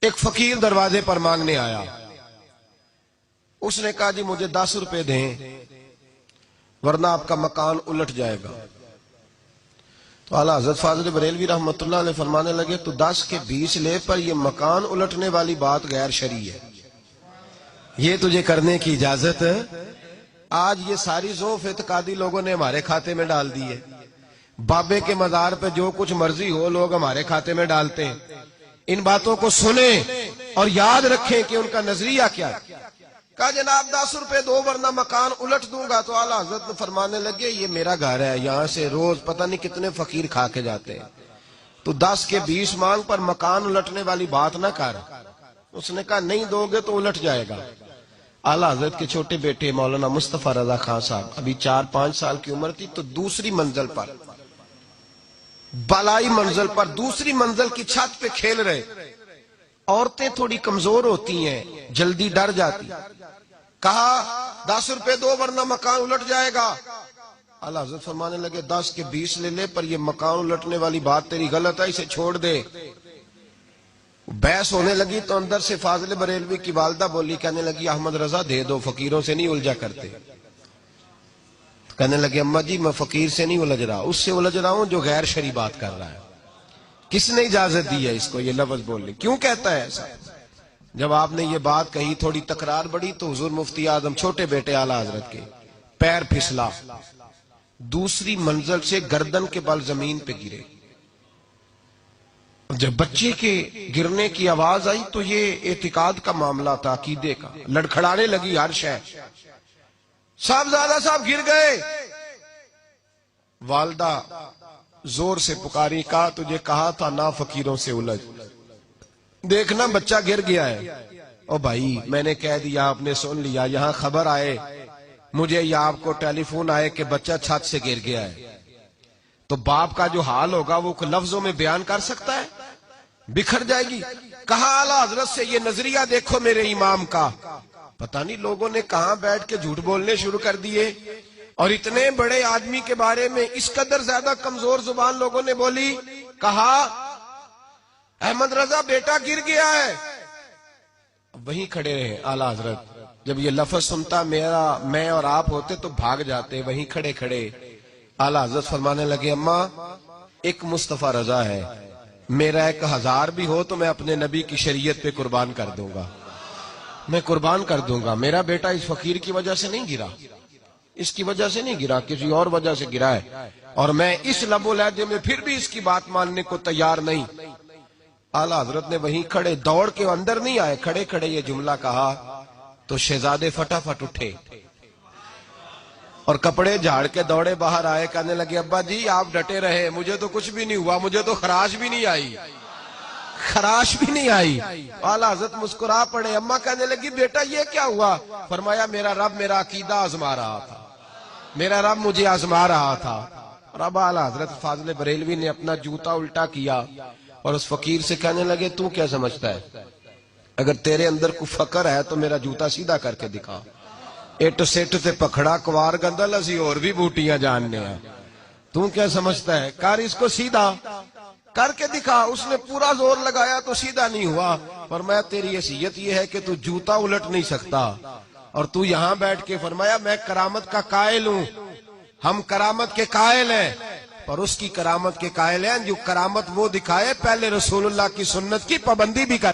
ایک فقیر دروازے پر مانگنے آیا. اس نے کہا جی مجھے 10 روپے دیں ورنہ آپ کا مکان الٹ جائے گا. تو اعلیٰ حضرت فاضل بریلوی رحمۃ اللہ علیہ فرمانے لگے تو 10 کے 20 لے پر یہ مکان الٹنے والی بات غیر شرعی ہے، یہ تجھے کرنے کی اجازت. آج یہ ساری ذوف اعتقادی لوگوں نے ہمارے کھاتے میں ڈال دی ہے. بابے کے مزار پہ جو کچھ مرضی ہو لوگ ہمارے کھاتے میں ڈالتے ہیں. ان باتوں کو سنیں اور یاد رکھیں کہ ان کا نظریہ کیا ہے. کہا جناب 10 روپے دو ورنہ مکان الٹ دوں گا. تو اعلیٰ حضرت فرمانے لگے یہ میرا گھر ہے، یہاں سے روز پتہ نہیں کتنے فقیر کھا کے جاتے ہیں، تو 10 کے 20 مانگ پر مکان الٹنے والی بات نہ کر. اس نے کہا نہیں دو گے تو الٹ جائے گا. اعلیٰ حضرت کے چھوٹے بیٹے مولانا مصطفیٰ رضا خان صاحب ابھی 4-5 سال کی عمر تھی، تو دوسری منزل پر، بالائی منزل پر دوسری منزل کی چھت پہ کھیل رہے. عورتیں تھوڑی کمزور ہوتی ہیں، جلدی ڈر جاتی. کہا 10 روپے دو ورنہ مکان الٹ جائے گا. اعلیٰ حضرت فرمانے لگے 10 کے 20 لے لے پر یہ مکان الٹنے والی بات تیری غلط ہے، اسے چھوڑ دے. بحث ہونے لگی تو اندر سے فاضل بریلوی کی والدہ بولی، کہنے لگی احمد رضا دے دو، فقیروں سے نہیں الجھا کرتے. کہنے لگے اماں جی میں فقیر سے نہیں الجھ رہا، اس سے الجھ رہا ہوں جو غیر شرعی بات کر رہا ہے. کس نے اجازت دی ہے اس کو یہ لفظ بولنے؟ کیوں کہتا ہے ایسا؟ جب آپ نے یہ بات کہی تھوڑی تکرار بڑھی تو حضور مفتی اعظم چھوٹے بیٹے اعلیٰ حضرت کے پیر پھسلا، دوسری منزل سے گردن کے بل زمین پہ گرے. جب بچے کے گرنے کی آواز آئی تو یہ اعتقاد کا معاملہ تھا، عقیدے کا. لڑکھڑانے لگی ہر شے. صاحبزادہ صاحب گر گئے. والدہ زور سے پکاری، کہا تجھے کہا تھا نہ فقیروں سے الجھ، دیکھنا بچہ گر گیا ہے. او بھائی میں نے کہہ دیا، آپ نے سن لیا، یہاں خبر آئے مجھے یا آپ کو ٹیلی فون آئے کہ بچہ چھت سے گر گیا ہے، تو باپ کا جو حال ہوگا وہ لفظوں میں بیان کر سکتا ہے؟ بکھر جائے گی. کہا اعلیٰ حضرت سے یہ نظریہ دیکھو میرے امام کا. پتہ نہیں لوگوں نے کہاں بیٹھ کے جھوٹ بولنے شروع کر دیے، اور اتنے بڑے آدمی کے بارے میں اس قدر زیادہ کمزور زبان لوگوں نے بولی. کہا احمد رضا بیٹا گر گیا ہے. وہیں کھڑے رہے اعلیٰ حضرت. جب یہ لفظ سنتا میں اور آپ ہوتے تو بھاگ جاتے. وہیں کھڑے کھڑے اعلیٰ حضرت فرمانے لگے اماں ایک مصطفیٰ رضا ہے، میرا 1000 بھی ہو تو میں اپنے نبی کی شریعت پہ قربان کر دوں گا، میں قربان کر دوں گا. میرا بیٹا اس فقیر کی وجہ سے نہیں گرا، اس کی وجہ سے نہیں گرا، کسی اور وجہ سے گرا ہے، اور میں اس لب و لہجے میں پھر بھی اس کی بات ماننے کو تیار نہیں. اعلیٰ حضرت نے وہیں کھڑے، دوڑ کے اندر نہیں آئے، کھڑے کھڑے یہ جملہ کہا تو شہزادے فٹافٹ اٹھے اور کپڑے جھاڑ کے دوڑے باہر آئے. کہنے لگے ابا جی آپ ڈٹے رہے، مجھے تو کچھ بھی نہیں ہوا، مجھے تو خراش بھی نہیں آئی، خراش بھی نہیں آئی. اعلیٰ حضرت مسکرا پڑے. اماں کہنے لگی بیٹا یہ کیا ہوا؟ فرمایا میرا رب میرا عقیدہ آزما رہا تھا، میرا رب مجھے آزما رہا تھا. اور اب اعلیٰ حضرت فاضل بریلوی نے اپنا جوتا الٹا کیا اور اس فقیر سے کہنے لگے تو کیا سمجھتا ہے؟ اگر تیرے اندر کوئی فقر ہے تو میرا جوتا سیدھا کر کے دکھا. اٹ سٹ تے پکھڑا کوار گندل اسی اور بھی بوٹیاں جاننے ہیں، تو کیا سمجھتا ہے؟ کر اس کو سیدھا کر کے دکھا. اس نے پورا زور لگایا تو سیدھا نہیں ہوا. فرمایا تیری حیثیت یہ ہے کہ تو جوتا الٹ نہیں سکتا، اور تو یہاں بیٹھ کے فرمایا میں کرامت کا قائل ہوں. ہم کرامت کے قائل ہیں، پر اس کی کرامت کے قائل ہیں جو کرامت وہ دکھائے پہلے رسول اللہ کی سنت کی پابندی بھی کر